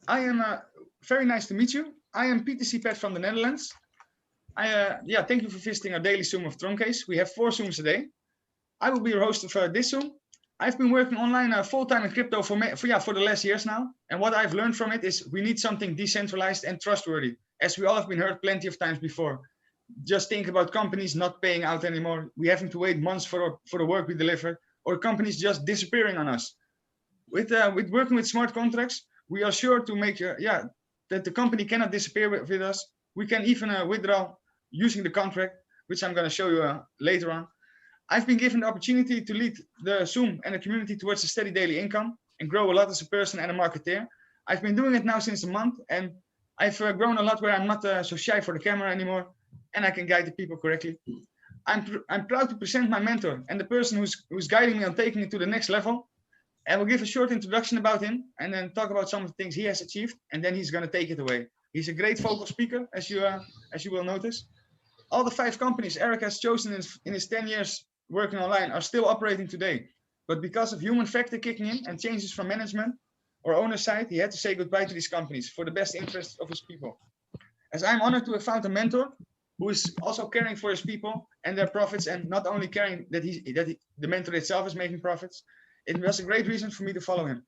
I am very nice to meet you. I am PTC Pet from the Netherlands. Yeah, thank you for visiting our daily Zoom of Troncase. We have 4 Zooms a day. I will be your host of this Zoom. I've been working online full-time in crypto for the last years now. And what I've learned from it is we need something decentralized and trustworthy, as we all have been heard plenty of times before. Just think about companies not paying out anymore. We having to wait months for the work we deliver, or companies just disappearing on us. With working with smart contracts, we are sure to make that the company cannot disappear with us. We can even withdraw using the contract, which I'm going to show you later on. I've been given the opportunity to lead the Zoom and the community towards a steady daily income and grow a lot as a person and a marketeer. I've been doing it now since a month, and I've grown a lot where I'm not so shy for the camera anymore, and I can guide the people correctly. I'm proud to present my mentor and the person who's guiding me on taking it to the next level. I will give a short introduction about him and then talk about some of the things he has achieved, and then he's going to take it away. He's a great vocal speaker, as you will notice. All the 5 companies Eric has chosen in his 10 years working online are still operating today. But because of human factor kicking in and changes from management or owner side, he had to say goodbye to these companies for the best interests of his people. As I'm honored to have found a mentor who is also caring for his people and their profits, and not only caring that the mentor itself is making profits, it was a great reason for me to follow him.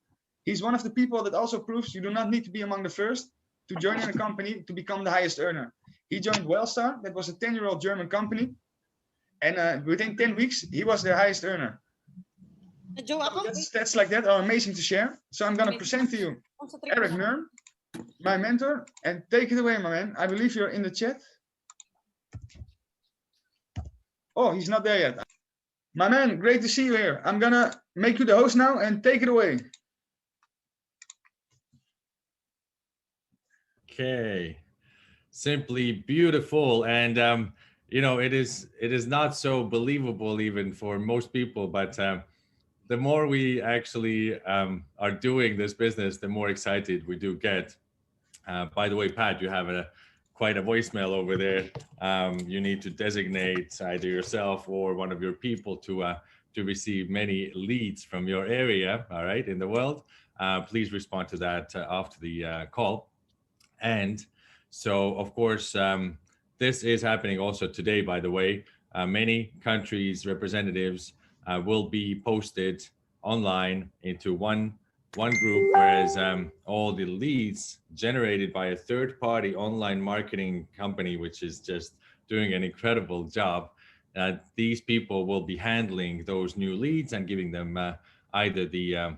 He's one of the people that also proves you do not need to be among the first to join in a company to become the highest earner. He joined Wellstar, that was a 10-year-old German company, and within 10 weeks, he was their highest earner. Stats like that are amazing to share. So I'm going to present to you Eric Nurm, my mentor, and take it away, my man. I believe you're in the chat. Oh, he's not there yet. My man, great to see you here. I'm going to make you the host now and take it away. Okay, simply beautiful. And you know, it is not so believable even for most people, but the more we actually are doing this business, the more excited we do get. By the way, Pat, you have quite a voicemail over there. You need to designate either yourself or one of your people to receive many leads from your area, all right, in the world. Please respond to that after the call. And so, of course, this is happening also today, by the way. Many countries' representatives will be posted online into one group, whereas all the leads generated by a third-party online marketing company, which is just doing an incredible job, these people will be handling those new leads and giving them either the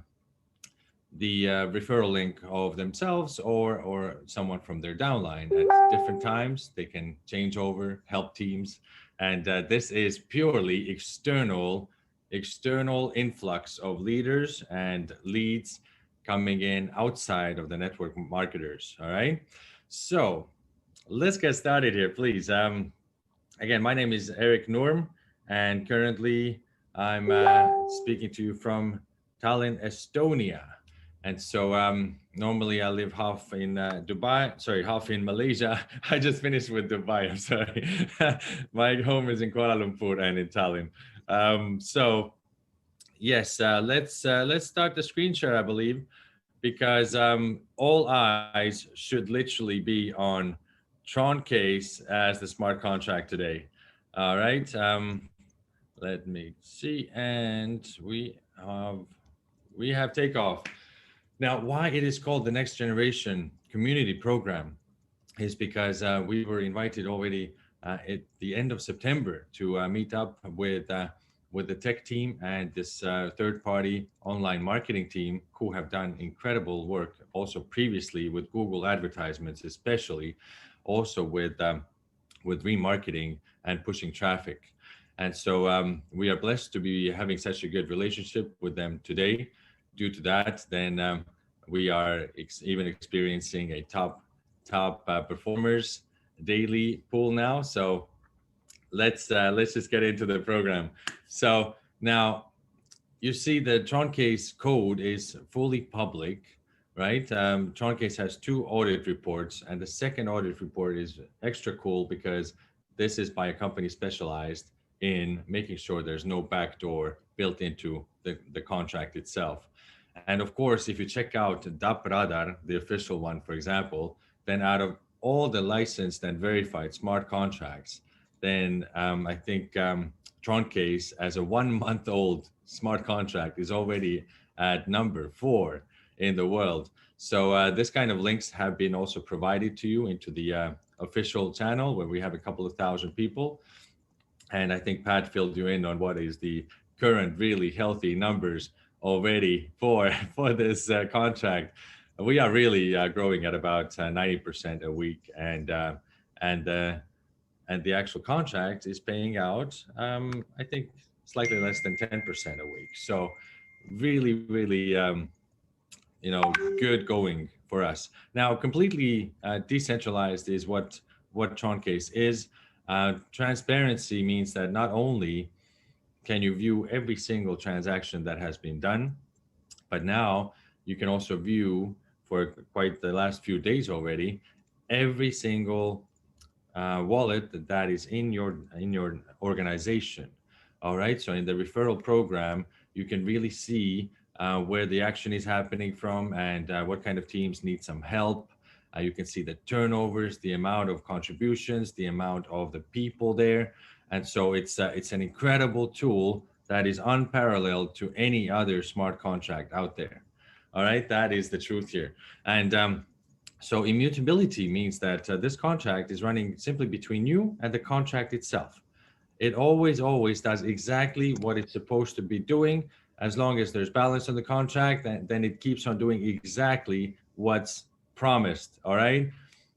referral link of themselves or someone from their downline at different times. They can change over, help teams, and this is purely external influx of leaders and leads coming in outside of the network marketers. All right, so let's get started here, please. Again, my name is Eric Nurm, and currently I'm speaking to you from Tallinn, Estonia. And so normally I live half in half in Malaysia. I just finished with Dubai, I'm sorry. My home is in Kuala Lumpur and in Tallinn. So yes, let's start the screen share, I believe, because all eyes should literally be on Troncase as the smart contract today. All right, let me see, and we have takeoff. Now, why it is called the Next Generation Community Program is because we were invited already at the end of September to meet up with the tech team and this third-party online marketing team who have done incredible work also previously with Google advertisements, especially also with remarketing and pushing traffic. And so we are blessed to be having such a good relationship with them today. Due to that, then we are even experiencing a top performers daily pool now. So let's just get into the program. So now you see the Troncase code is fully public, right? Troncase has 2 audit reports, and the second audit report is extra cool because this is by a company specialized in making sure there's no backdoor built into the contract itself. And of course, if you check out DAP Radar, the official one, for example, then out of all the licensed and verified smart contracts, then I think Troncase, as a 1 month old smart contract, is already at number 4 in the world. So this kind of links have been also provided to you into the official channel where we have a couple of thousand people. And I think Pat filled you in on what is the current really healthy numbers already for for this contract. We are really growing at about 90% a week, and uh, and the actual contract is paying out, I think, slightly less than 10% a week. So really, really, good going for us. Now, completely decentralized is what Troncase is. Transparency means that not only can you view every single transaction that has been done, but now you can also view, for quite the last few days already, every single wallet that is in your organization. All right. So in the referral program, you can really see where the action is happening from, and what kind of teams need some help. You can see the turnovers, the amount of contributions, the amount of the people there, and so it's an incredible tool that is unparalleled to any other smart contract out there. All right, that is the truth here. And so immutability means that this contract is running simply between you and the contract itself. It always does exactly what it's supposed to be doing. As long as there's balance on the contract, then it keeps on doing exactly what's promised. All right,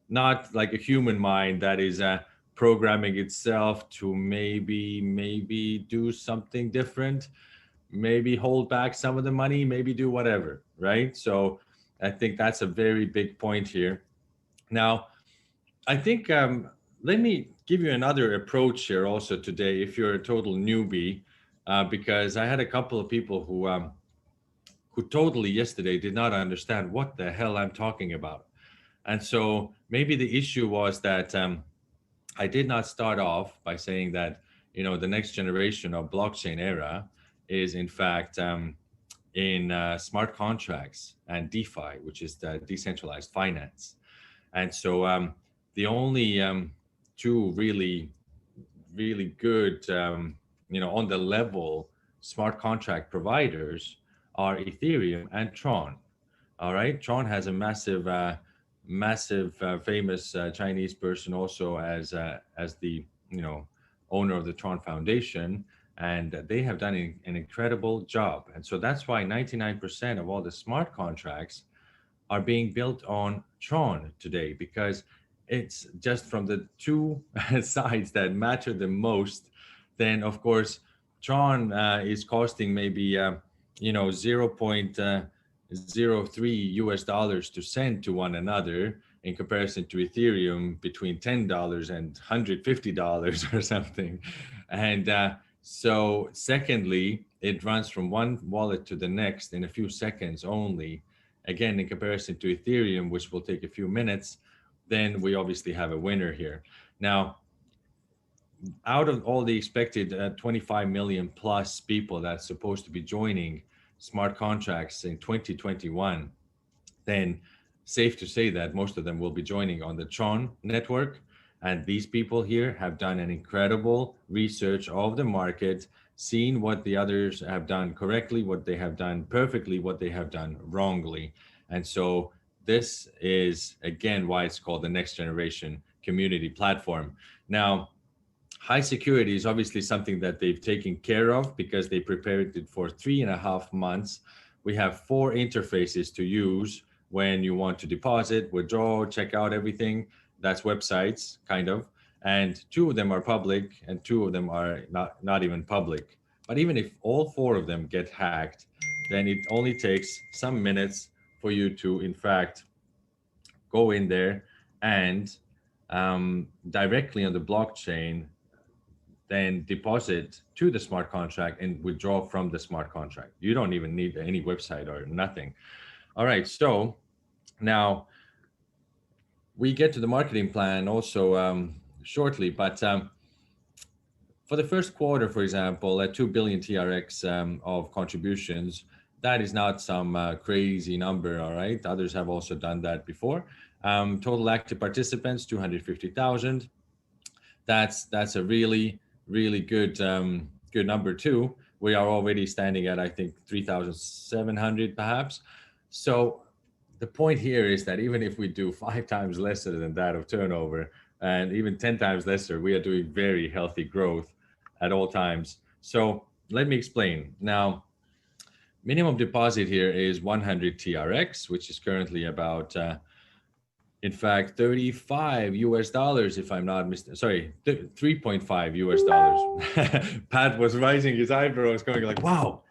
not like a human mind that is programming itself to maybe do something different, maybe hold back some of the money, maybe do whatever, right? So I think that's a very big point here. Now, I think let me give you another approach here also today if you're a total newbie, because I had a couple of people who totally yesterday did not understand what the hell I'm talking about. And so maybe the issue was that I did not start off by saying that, the next generation of blockchain era is in fact in smart contracts and DeFi, which is the decentralized finance. And so the only two really good, on the level smart contract providers are Ethereum and Tron. All right, Tron has a massive, famous Chinese person also as the owner of the Tron Foundation, and they have done an incredible job. And so that's why 99% of all the smart contracts are being built on Tron today, because it's just from the two sides that matter the most. Then of course Tron is costing maybe 0.03 US dollars to send to one another, in comparison to Ethereum between $10 and $150 or something. And so secondly, it runs from one wallet to the next in a few seconds only. Again, in comparison to Ethereum, which will take a few minutes, then we obviously have a winner here. Now, out of all the expected 25 million plus people that's supposed to be joining smart contracts in 2021, then safe to say that most of them will be joining on the Tron network. And these people here have done an incredible research of the market, seen what the others have done correctly, what they have done perfectly, what they have done wrongly. And so this is, again, why it's called the next generation community platform. Now, high security is obviously something that they've taken care of because they prepared it for 3.5 months. We have 4 interfaces to use when you want to deposit, withdraw, check out everything. That's websites, kind of. And 2 of them are public and 2 of them are not even public. But even if all 4 of them get hacked, then it only takes some minutes for you to, in fact, go in there and directly on the blockchain, then deposit to the smart contract and withdraw from the smart contract. You don't even need any website or nothing. All right, so now we get to the marketing plan also shortly, but for the first quarter, for example, at 2 billion TRX of contributions, That is not some crazy number, all right? Others have also done that before. Total active participants, 250,000. That's a really good number too. We are already standing at, I think, 3,700 perhaps. So the point here is that even if we do 5 times lesser than that of turnover and even 10 times lesser, we are doing very healthy growth at all times. So let me explain. Now, minimum deposit here is 100 TRX, which is currently about, in fact, 35 US dollars, if I'm not mistaken. Sorry, 3.5 US dollars. Pat was raising his eyebrows, going like, wow,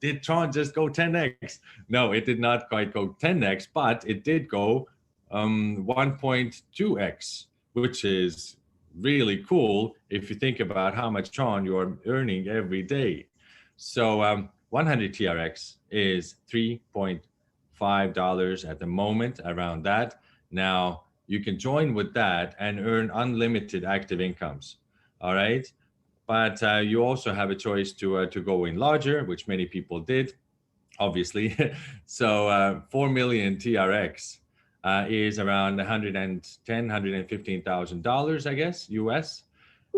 did Tron just go 10x? No, it did not quite go 10x, but it did go 1.2x, which is really cool if you think about how much Tron you're earning every day. So 100 TRX is $3.5 at the moment, around that. Now, you can join with that and earn unlimited active incomes. All right. But you also have a choice to go in larger, which many people did, obviously. So 4 million TRX is around $115,000, I guess, US.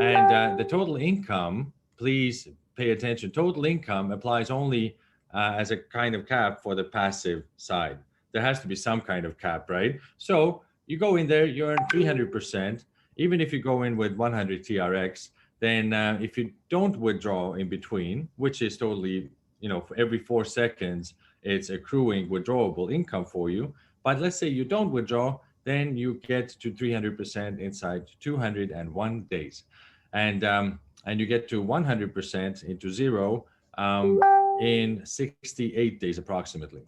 And the total income, please pay attention. Total income applies only as a kind of cap for the passive side. There has to be some kind of cap, right? So you go in there, you earn 300%. Even if you go in with 100 TRX, then if you don't withdraw in between, which is totally, for every 4 seconds, it's accruing withdrawable income for you. But let's say you don't withdraw, then you get to 300% inside 201 days. And you get to 100% into zero in 68 days approximately.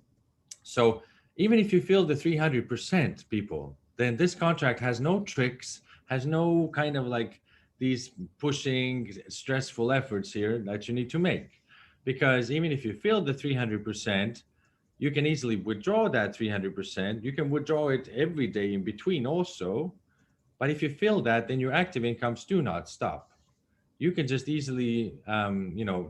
So even if you feel the 300% people, then this contract has no tricks, has no kind of like these pushing stressful efforts here that you need to make. Because even if you feel the 300%, you can easily withdraw that 300%. You can withdraw it every day in between also. But if you feel that, then your active incomes do not stop. You can just easily,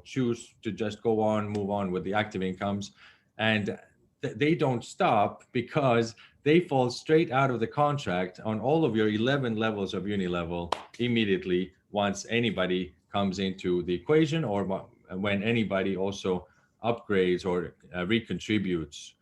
choose to just go on, move on with the active incomes. And they don't stop because they fall straight out of the contract on all of your 11 levels of uni-level immediately once anybody comes into the equation, or when anybody also upgrades or recontributes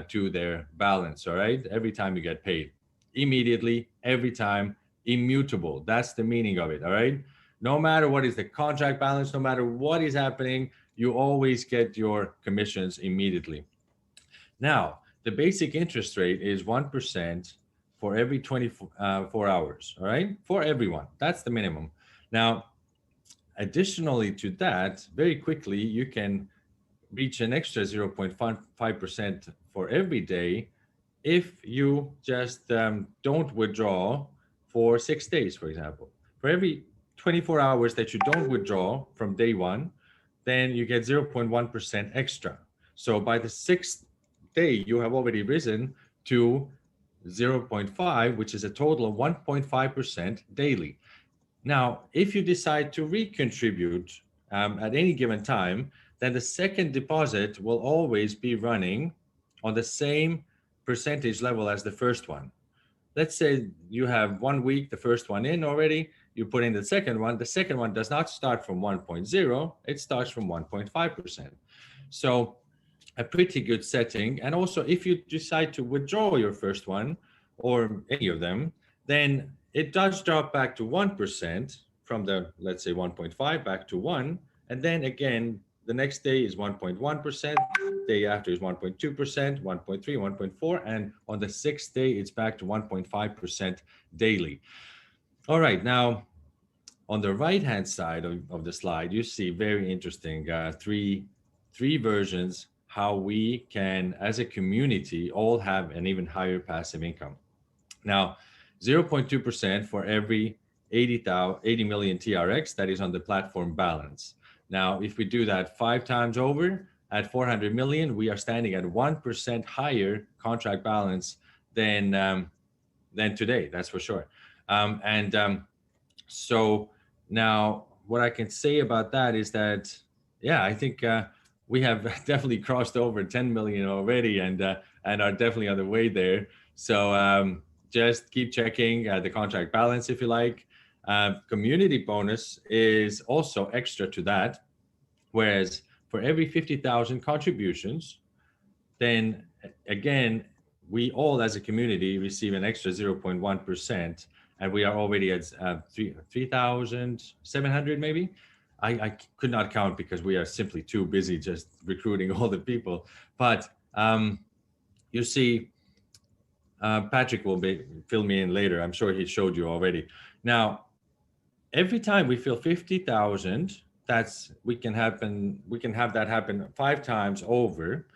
to their balance. All right, every time you get paid, immediately, every time, immutable. That's the meaning of it. All right, no matter what is the contract balance, no matter what is happening, you always get your commissions immediately. Now, the basic interest rate is 1% for every 24 hours, all right? For everyone. That's the minimum. Now, additionally to that, very quickly, you can reach an extra 0.5% for every day if you just don't withdraw for 6 days, for example. For every 24 hours that you don't withdraw from day one, then you get 0.1% extra. So by the 6th day, you have already risen to 0.5, which is a total of 1.5% daily. Now, if you decide to recontribute at any given time, then the second deposit will always be running on the same percentage level as the first one. Let's say you have 1 week, the first one in already, you put in the second one does not start from 1.0, it starts from 1.5%. So a pretty good setting. And also, if you decide to withdraw your first one or any of them, then it does drop back to 1% from the, let's say, 1.5 back to 1. And then again, the next day is 1.1%, day after is 1.2%, 1.3, 1.4, and on the 6th day, it's back to 1.5% daily. All right, now on the right-hand side of the slide, you see very interesting three versions how we can, as a community, all have an even higher passive income. Now, 0.2% for every 80 million TRX that is on the platform balance. Now, if we do that 5 times over at 400 million, we are standing at 1% higher contract balance than today. That's for sure. So now what I can say about that is that, yeah, I think we have definitely crossed over 10 million already, and are definitely on the way there. So just keep checking the contract balance if you like. Community bonus is also extra to that, whereas for every 50,000 contributions, then again, we all as a community receive an extra 0.1%, and we are already at 3,700 maybe. I could not count because we are simply too busy just recruiting all the people. But you see, Patrick will fill me in later. I'm sure he showed you already. Now, every time we fill 50,000, we can have that happen 5 times over,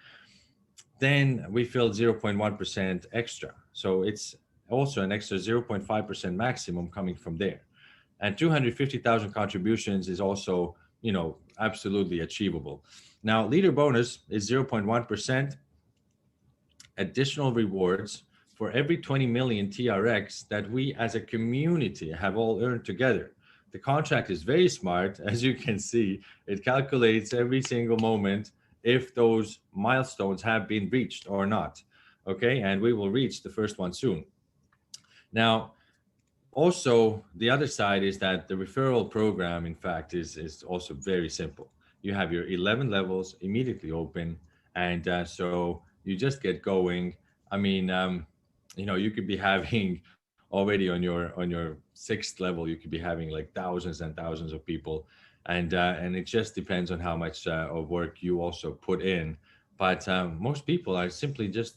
then we fill 0.1% extra. So it's also an extra 0.5% maximum coming from there. And 250,000 contributions is also, absolutely achievable. Now, leader bonus is 0.1% additional rewards for every 20 million TRX that we as a community have all earned together. The contract is very smart. As you can see, it calculates every single moment if those milestones have been reached or not. Okay, and we will reach the first one soon. Now, also, the other side is that the referral program, in fact, is also very simple. You have your 11 levels immediately open, and so you just get going. I mean, you could be having already on your 6th level, you could be having like thousands and thousands of people, and it just depends on how much of work you also put in. But most people are simply just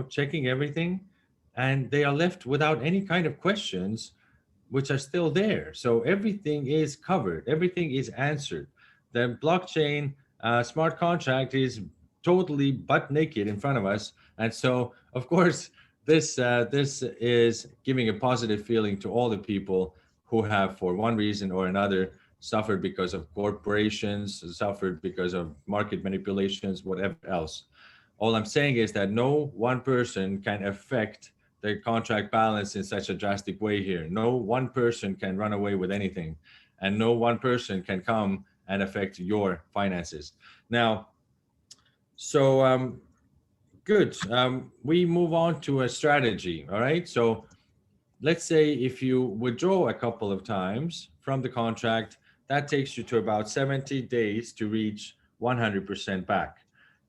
checking everything, and they are left without any kind of questions which are still there. So everything is covered, everything is answered. The blockchain smart contract is totally butt naked in front of us, and so of course this is giving a positive feeling to all the people who have, for one reason or another, suffered because of corporations, suffered because of market manipulations, whatever else. All I'm saying is that no one person can affect the contract balance in such a drastic way here. No one person can run away with anything, and no one person can come and affect your finances. Now, so good. We move on to a strategy. All right. So let's say if you withdraw a couple of times from the contract, that takes you to about 70 days to reach 100% back.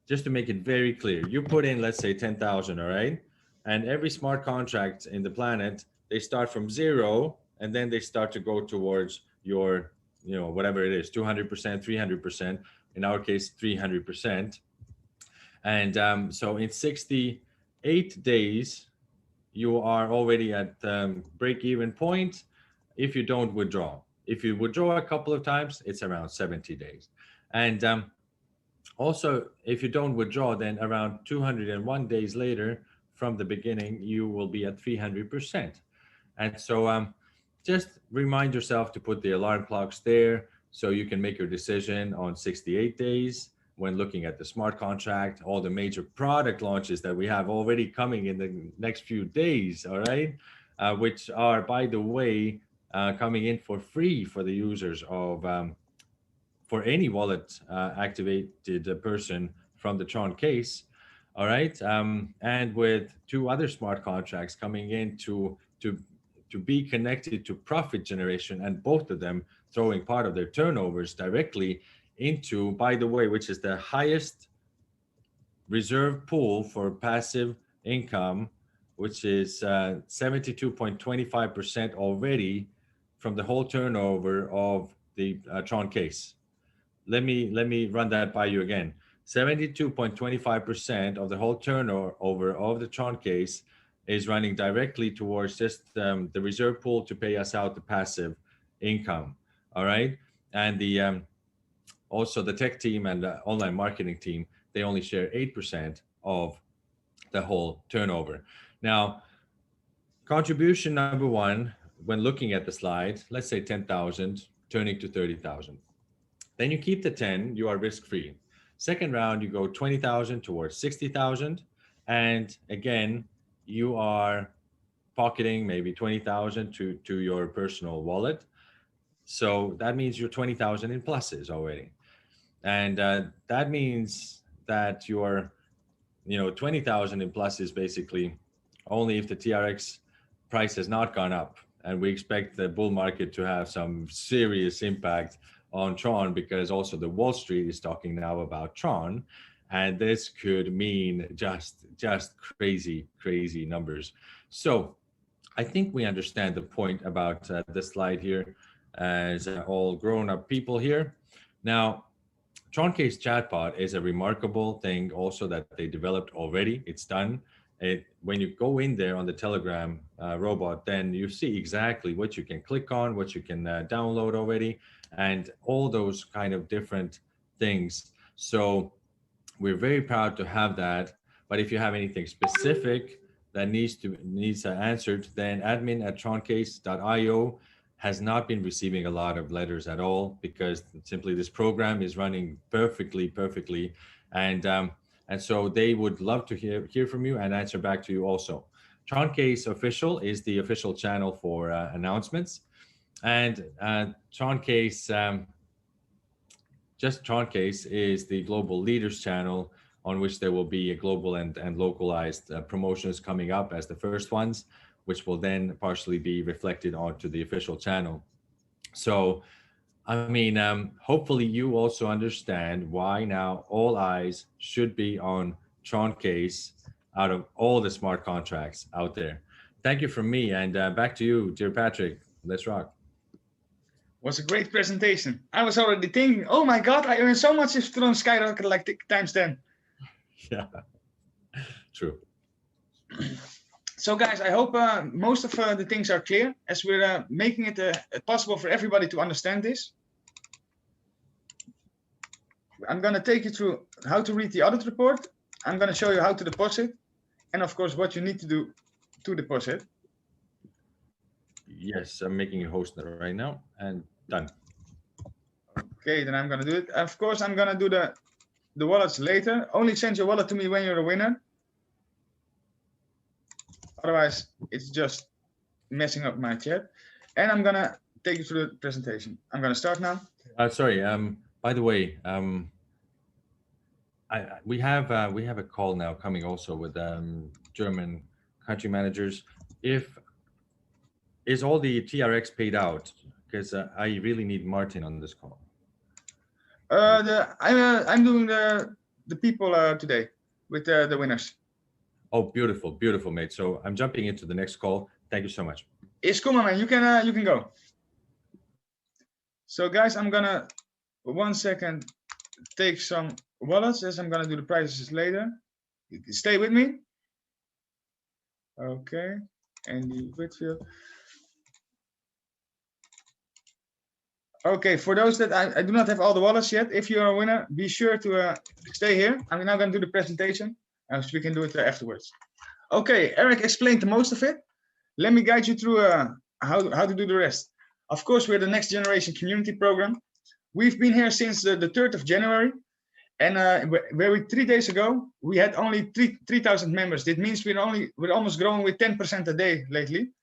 Just to make it very clear, you put in, let's say, 10,000, all right? And every smart contract in the planet, they start from zero, and then they start to go towards your, whatever it is, 200%, 300%, in our case, 300%. And so in 68 days, you are already at break-even point if you don't withdraw. If you withdraw a couple of times, it's around 70 days. And also, if you don't withdraw, then around 201 days later from the beginning, you will be at 300%. And so just remind yourself to put the alarm clocks there so you can make your decision on 68 days when looking at the smart contract, all the major product launches that we have already coming in the next few days, all right? Which are, by the way, coming in for free for the users of for any wallet activated person from the Troncase, all right? And with 2 other smart contracts coming in to be connected to profit generation, and both of them throwing part of their turnovers directly into, by the way, which is the highest reserve pool for passive income, which is 72.25% already from the whole turnover of the Troncase. Let me run that by you again. 72.25% of the whole turnover of the Troncase is running directly towards just the reserve pool to pay us out the passive income. All right, and the also the tech team and the online marketing team, they only share 8% of the whole turnover. Now, contribution number 1, when looking at the slide, let's say 10,000 turning to 30,000. Then you keep the 10, you are risk-free. Second round, you go 20,000 towards 60,000. And again, you are pocketing maybe 20,000 to your personal wallet. So that means you're 20,000 in pluses already. and that means that your 20,000 in plus is basically only if the TRX price has not gone up, and we expect the bull market to have some serious impact on Tron, because also the Wall Street is talking now about Tron, and this could mean just crazy numbers. So I think we understand the point about the slide here as all grown-up people here. Now, Troncase chatbot is a remarkable thing also that they developed already. It's done. When you go in there on the Telegram robot, then you see exactly what you can click on, what you can download already, and all those kind of different things. So we're very proud to have that. But if you have anything specific that needs answered, then admin@troncase.io has not been receiving a lot of letters at all, because simply this program is running perfectly, and so they would love to hear from you and answer back to you also. Troncase Official is the official channel for announcements, and Troncase, just Troncase is the global leaders channel, on which there will be a global and localized promotions coming up as the first ones, which will then partially be reflected onto the official channel. So, I mean, hopefully you also understand why now all eyes should be on Troncase out of all the smart contracts out there. Thank you from me, and back to you, dear Patrick. Let's rock. Was a great presentation. I was already thinking, oh my God, I earned so much if Tron skyrocketed like times 10. Yeah, true. So guys, I hope most of the things are clear, as we're making it possible for everybody to understand this. I'm going to take you through how to read the audit report. I'm going to show you how to deposit, and of course what you need to do to deposit. Yes, I'm making you host right now, and done. Okay, then I'm going to do it. Of course, I'm going to do the wallets later. Only send your wallet to me when you're a winner. Otherwise, it's just messing up my chat. And I'm going to take you through the presentation. I'm going to start now. Sorry. By the way, we have a call now coming also with German country managers. Is all the TRX paid out? Because I really need Martin on this call. I'm doing the people today with the winners. Oh, beautiful, mate. So I'm jumping into the next call. Thank you so much. Come on, man. You can go. So guys, I'm gonna 1 second take some wallets, as I'm gonna do the prices later. Stay with me. Okay, Andy Whitfield. Okay, for those that I do not have all the wallets yet, if you're a winner, be sure to stay here. I'm now going to do the presentation, so we can do it afterwards. Okay, Eric explained the most of it. Let me guide you through how to do the rest. Of course, we're the Next Generation Community Program. We've been here since the 3rd of January, and where 3 days ago, we had only 3,000 members. That means we're almost growing with 10% a day lately.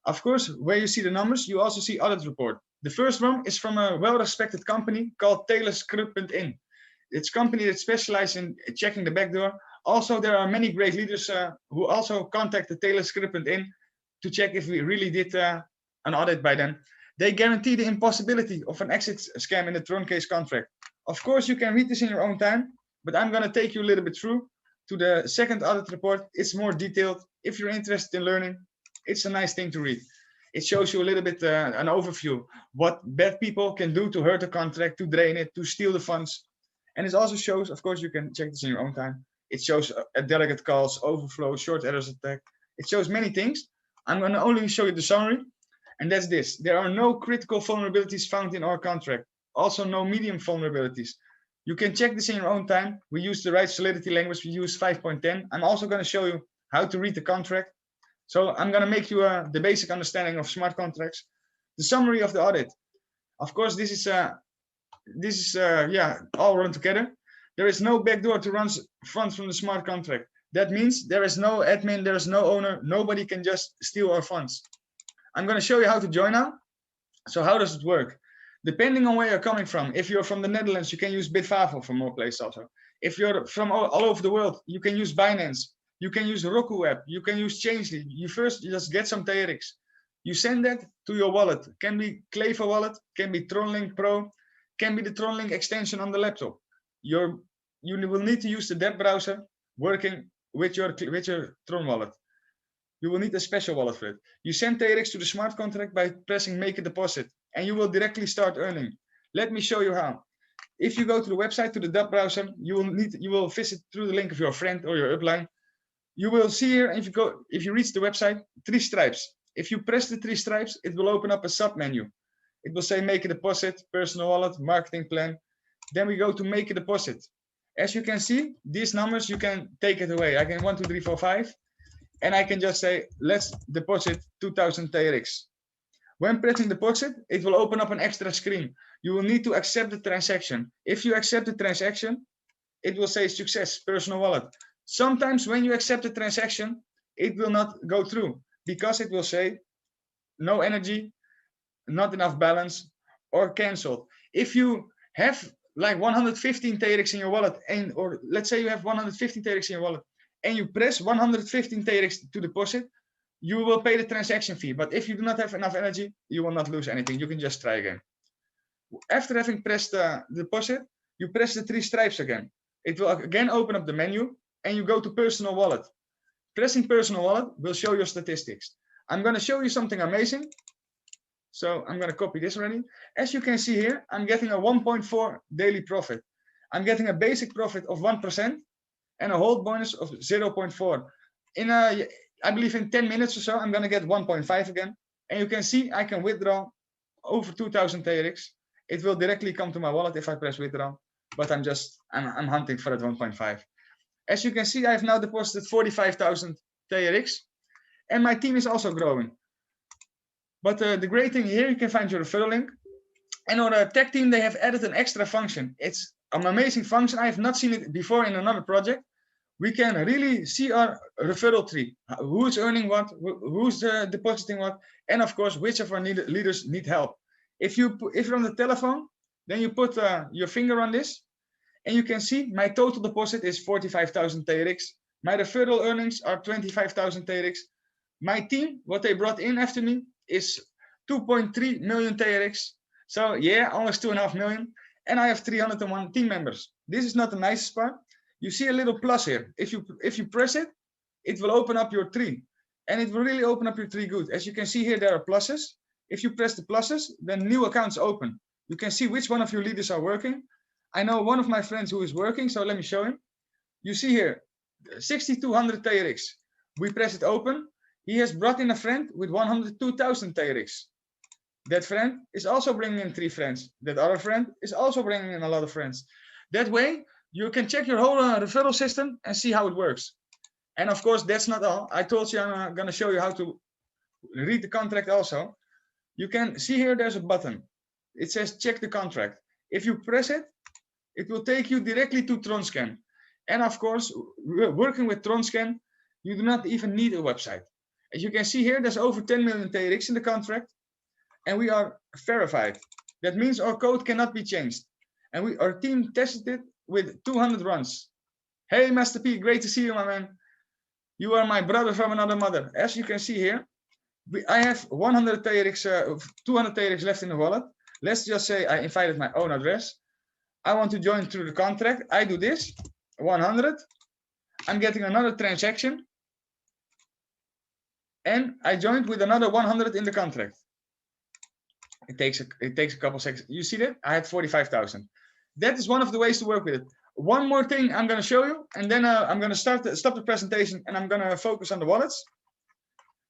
Of course, where you see the numbers, you also see audit report. The first one is from a well-respected company called TaylorScript.in. It's a company that specializes in checking the backdoor. Also, there are many great leaders who also contacted TaylorScript.in to check if we really did an audit by them. They guarantee the impossibility of an exit scam in the Troncase contract. Of course, you can read this in your own time, but I'm going to take you a little bit through to the second audit report. It's more detailed. If you're interested in learning, it's a nice thing to read. It shows you a little bit an overview, what bad people can do to hurt the contract, to drain it, to steal the funds. And it also shows, of course, you can check this in your own time. It shows delegate calls, overflow, short errors attack. It shows many things. I'm going to only show you the summary. And that's this. There are no critical vulnerabilities found in our contract. Also no medium vulnerabilities. You can check this in your own time. We use the right solidity language. We use 5.10. I'm also going to show you how to read the contract. So I'm going to make you the basic understanding of smart contracts. The summary of the audit. Of course, this is all run together. There is no backdoor to run funds from the smart contract. That means there is no admin, there is no owner. Nobody can just steal our funds. I'm going to show you how to join now. So how does it work? Depending on where you're coming from. If you're from the Netherlands, you can use Bitfavo for more places also. If you're from all over the world, you can use Binance. You can use Roku app. You can use Changely. You just get some TRX. You send that to your wallet. Can be Clever wallet, can be TronLink Pro, can be the TronLink extension on the laptop. You will need to use the web browser working with your Tron wallet. You will need a special wallet for it. You send TRX to the smart contract by pressing make a deposit, and you will directly start earning. Let me show you how. If you go to the website, to the web browser, you will visit through the link of your friend or your upline. You will see here, if you reach the website, 3 stripes. If you press the 3 stripes, it will open up a sub menu. It will say make a deposit, personal wallet, marketing plan. Then we go to make a deposit. As you can see, these numbers, you can take it away. I can 1, 2, 3, 4, 5. And I can just say, let's deposit 2000 TRX. When pressing deposit, it will open up an extra screen. You will need to accept the transaction. If you accept the transaction, it will say success, personal wallet. Sometimes when you accept the transaction, it will not go through because it will say no energy, not enough balance, or canceled. If you have like 115 TRX in your wallet, or let's say you have 115 TRX in your wallet, and you press 115 TRX to deposit, you will pay the transaction fee. But if you do not have enough energy, you will not lose anything. You can just try again. After having pressed the deposit, you press the 3 stripes again. It will again open up the menu, and you go to personal wallet. Pressing personal wallet will show your statistics. I'm going to show you something amazing. So I'm going to copy this already. As you can see here, I'm getting a 1.4 daily profit. I'm getting a basic profit of 1%. And a hold bonus of 0.4. I believe in 10 minutes or so, I'm going to get 1.5 again. And you can see I can withdraw over 2000 TRX. It will directly come to my wallet if I press withdraw. But I'm hunting for that 1.5. As you can see, I have now deposited 45,000 TRX. And my team is also growing. But the great thing here, you can find your referral link. And on the tech team, they have added an extra function. It's an amazing function. I have not seen it before in another project. We can really see our referral tree, who's earning what, who's depositing what, and of course, which of our leaders need help. If you're on the telephone, then you put your finger on this, and you can see my total deposit is 45,000 TRX. My referral earnings are 25,000 TRX. My team, what they brought in after me, is 2.3 million TRX. So yeah, almost 2.5 million. And I have 301 team members. This is not the nicest part. You see a little plus here. If you press it, it will open up your tree. And it will really open up your tree good. As you can see here, there are pluses. If you press the pluses, then new accounts open. You can see which one of your leaders are working. I know one of my friends who is working, so let me show him. You see here, 6,200 TRX. We press it open. He has brought in a friend with 102,000 TRX. That friend is also bringing in 3 friends. That other friend is also bringing in a lot of friends. That way, you can check your whole referral system and see how it works. And of course, that's not all. I told you I'm going to show you how to read the contract also. You can see here, there's a button. It says check the contract. If you press it, it will take you directly to Troncase. And of course, working with Troncase, you do not even need a website. As you can see here, there's over 10 million TRX in the contract. And we are verified. That means our code cannot be changed. And our team tested it with 200 runs. Hey, Master P, great to see you, my man. You are my brother from another mother. As you can see here, I have 100 TRX, 200 TRX left in the wallet. Let's just say I invited my own address. I want to join through the contract. I do this, 100. I'm getting another transaction. And I joined with another 100 in the contract. It takes a couple seconds. You see that? I had 45,000. That is one of the ways to work with it. One more thing I'm going to show you, and then I'm going to stop the presentation, and I'm going to focus on the wallets.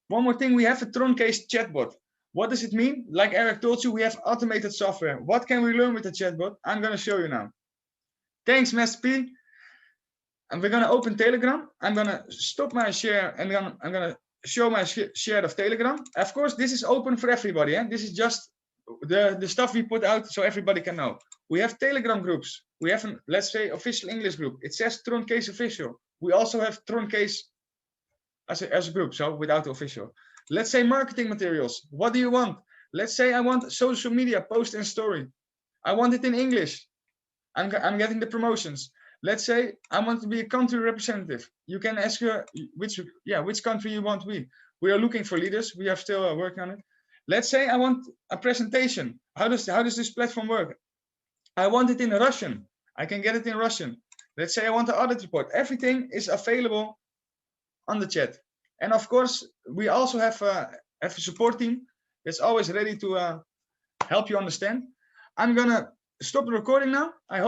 One more thing, we have a Troncase chatbot. What does it mean? Like Eric told you, we have automated software. What can we learn with the chatbot? I'm going to show you now. Thanks, Master P. And we're going to open Telegram. I'm going to stop my share, and I'm going to show my share of Telegram. Of course, this is open for everybody. This is just the stuff we put out so everybody can know. We have Telegram groups. We have an, let's say, official English group. It says Troncase official. We also have Troncase as a group, so without the official. Let's say marketing materials. What do you want? Let's say I want social media post and story. I want it in English. I'm getting the promotions. Let's say I want to be a country representative. You can ask her which country you want to be. We are looking for leaders. We are still working on it. Let's say I want a presentation. How does this platform work? I want it in Russian. I can get it in Russian. Let's say I want an audit report. Everything is available on the chat. And of course, we also have a support team that's always ready to help you understand. I'm gonna stop the recording now. I hope